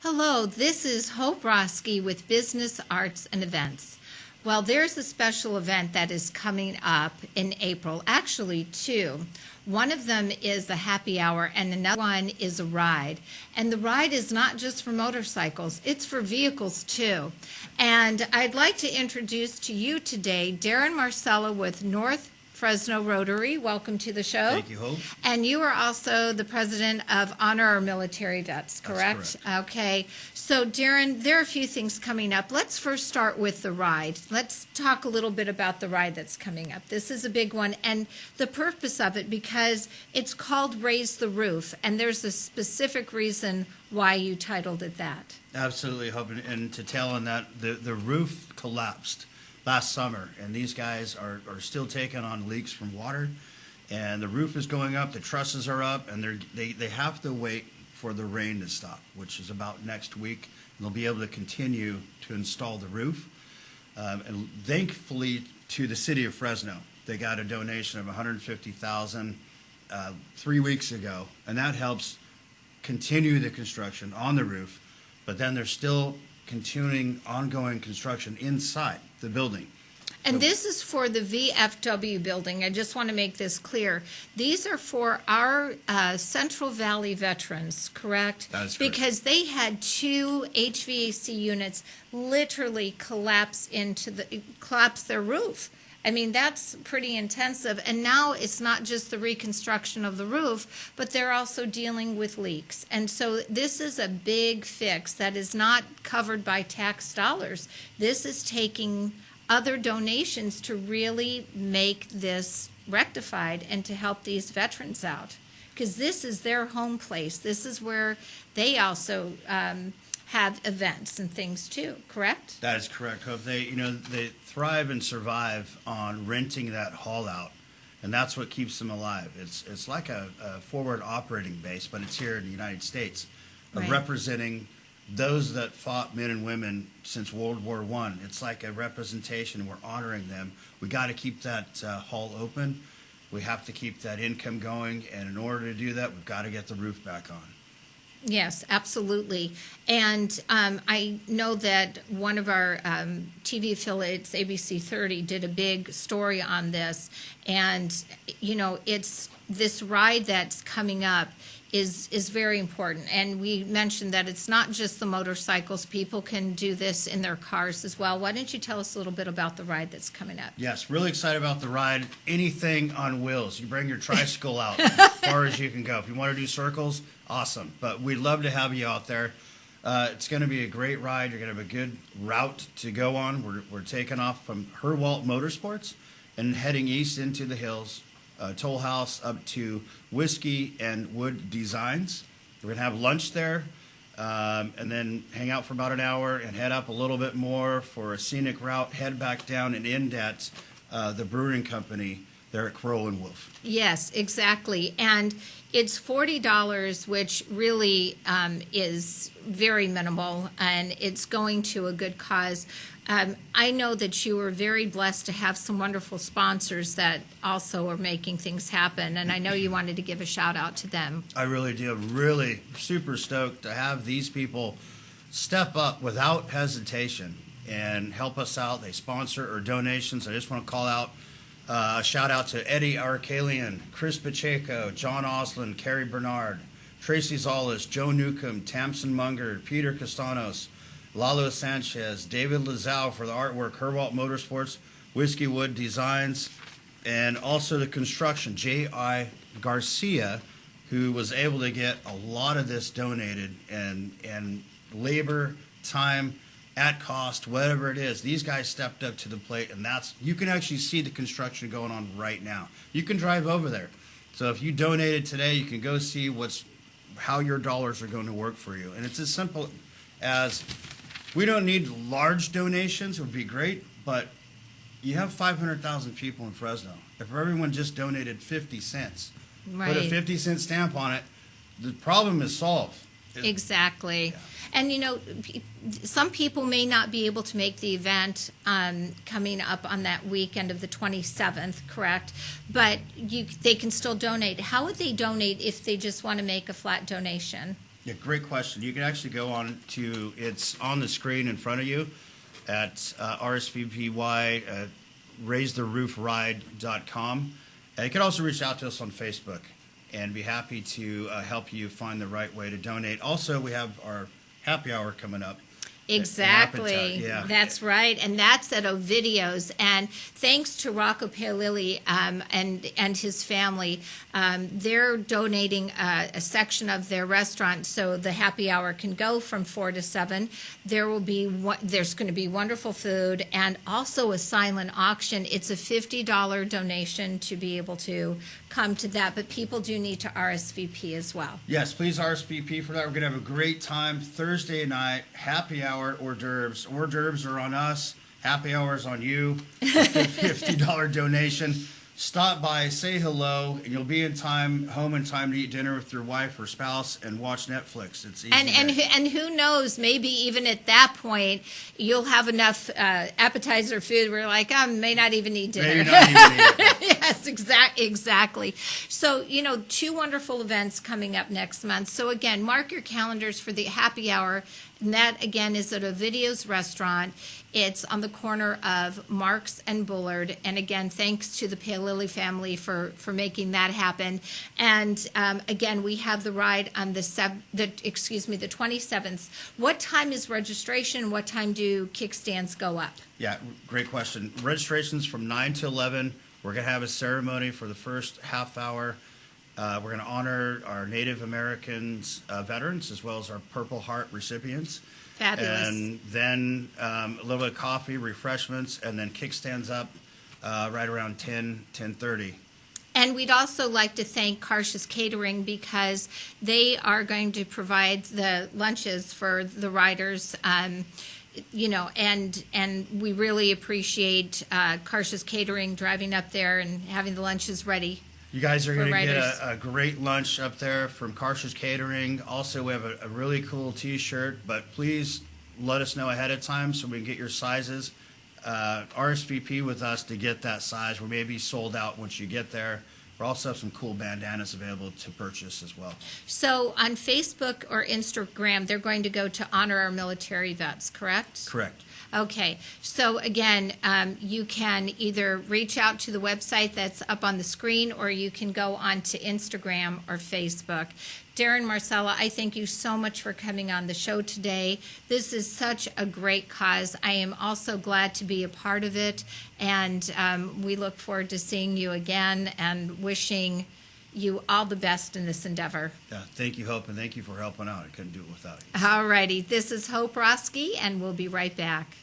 Hello, this is Hope Rosky with Business, Arts, and Events. Well, there's a special event that is coming up in April, actually two. One of them is a happy hour and another one is a ride. And the ride is not just for motorcycles, it's for vehicles too. And I'd like to introduce to you today Darin Marsella with North Fresno Rotary. Welcome to the show. Thank you, Hope. And you are also the president of Honor Our Military Vets, correct? That's correct. Okay. So, Darin, there are a few things coming up. Let's first start with the ride. Let's talk a little bit about the ride that's coming up. This is a big one, and the purpose of it, because it's called Raise the Roof, and there's a specific reason why you titled it that. Absolutely, Hope. And to tell on that, the roof collapsed last summer, and these guys are still taking on leaks from water, and the roof is going up, the trusses are up, and they have to wait for the rain to stop, which is about next week, and they'll be able to continue to install the roof. And thankfully to the city of Fresno, they got a donation of $150,000 3 weeks ago, and that helps continue the construction on the roof, but then they're still continuing ongoing construction inside the building. And this is for the VFW building. I just want to make this clear. These are for our Central Valley veterans, correct? That is correct. Because they had two HVAC units literally collapse their roof. I mean, that's pretty intensive. And now it's not just the reconstruction of the roof, but they're also dealing with leaks. And so this is a big fix that is not covered by tax dollars. This is taking other donations to really make this rectified and to help these veterans out. Because this is their home place. This is where they also have events and things too, correct? That is correct, Hope. They thrive and survive on renting that hall out, and that's what keeps them alive. It's like a forward operating base, but it's here in the United States, Right. representing those that fought, men and women, since World War I. It's like a representation. We're honoring them. We got to keep that hall open. We have to keep that income going, and in order to do that, we've got to get the roof back on. Yes, absolutely. And I know that one of our TV affiliates, ABC 30, did a big story on this. And, it's this ride that's coming up is very important. And we mentioned that it's not just the motorcycles. People can do this in their cars as well. Why don't you tell us a little bit about the ride that's coming up? Yes, really excited about the ride. Anything on wheels. You bring your tricycle out as far as you can go. If you want to do circles, awesome. But we'd love to have you out there. It's going to be a great ride. You're going to have a good route to go on. We're taking off from Herwalt Motorsports and heading east into the hills, Toll House up to Whiskey and Wood Designs. We're going to have lunch there and then hang out for about an hour and head up a little bit more for a scenic route, head back down and end at the brewing company there at Crow and Wolf. Yes, exactly. And it's $40, which really is very minimal, and it's going to a good cause. I know that you were very blessed to have some wonderful sponsors that also are making things happen, and I know you wanted to give a shout out to them. I really do. I'm really super stoked to have these people step up without hesitation and help us out. They sponsor or donations. I just want to call out a shout out to Eddie Arkalian, Chris Pacheco, John Oslin, Carrie Bernard, Tracy Zollis, Joe Newcomb, Tamsin Munger, Peter Castanos, Lalo Sanchez, David Lazau for the artwork, Herwalt Motorsports, Whiskey Wood Designs, and also the construction, J.I. Garcia, who was able to get a lot of this donated and labor, time, at cost, whatever it is. These guys stepped up to the plate, and you can actually see the construction going on right now. You can drive over there. So if you donated today, you can go see how your dollars are going to work for you. And it's as simple as, we don't need large donations. It would be great, but you have 500,000 people in Fresno. If everyone just donated 50 cents, Right. put a 50-cent stamp on it, the problem is solved. Exactly. Yeah. And, some people may not be able to make the event coming up on that weekend of the 27th, correct? But they can still donate. How would they donate if they just want to make a flat donation? Yeah, great question. You can actually go on to, it's on the screen in front of you at RSVPY, raisetheroofride.com. And you can also reach out to us on Facebook and be happy to help you find the right way to donate. Also, we have our happy hour coming up. Exactly. Yeah. That's right. And that's at Ovidio's. And thanks to Rocco Paolilli and his family, they're donating a section of their restaurant so the happy hour can go from 4 to 7. There's going to be wonderful food and also a silent auction. It's a $50 donation to be able to come to that, but people do need to RSVP as well. Yes, please RSVP for that. We're going to have a great time Thursday night, happy hour, hors d'oeuvres. Hors d'oeuvres are on us, happy hour is on you, $50 donation. Stop by, say hello, and you'll be home in time to eat dinner with your wife or spouse and watch Netflix. It's easy. And who knows, maybe even at that point, you'll have enough appetizer food where you're like, I may not even need dinner. Maybe not even eat it. Yes, exactly. So, 2 wonderful events coming up next month. So again, mark your calendars for the happy hour. And that, again, is at Ovidio's restaurant. It's on the corner of Marks and Bullard. And again, thanks to the Paolilli family for making that happen. And again, we have the ride on the 27th. What time is registration? What time do kickstands go up? Yeah, great question. Registration's from 9 to 11. We're going to have a ceremony for the first half hour. We're going to honor our Native Americans veterans as well as our Purple Heart recipients. Fabulous. And then a little bit of coffee, refreshments, and then kickstands up right around 10:30. And we'd also like to thank Karsh's Catering because they are going to provide the lunches for the riders. And we really appreciate Karsh's Catering driving up there and having the lunches ready. You guys are going to get riders. a great lunch up there from Karsh's Catering. Also, we have a really cool T-shirt, but please let us know ahead of time so we can get your sizes. RSVP with us to get that size. We may be sold out once you get there. We also have some cool bandanas available to purchase as well. So on Facebook or Instagram, they're going to go to honor our military vets, correct? Correct. Okay, so again, you can either reach out to the website that's up on the screen or you can go onto Instagram or Facebook. Darin Marsella, I thank you so much for coming on the show today. This is such a great cause. I am also glad to be a part of it, and we look forward to seeing you again and wishing you all the best in this endeavor. Yeah, thank you, Hope, and thank you for helping out. I couldn't do it without you. All righty. This is Hope Rosky, and we'll be right back.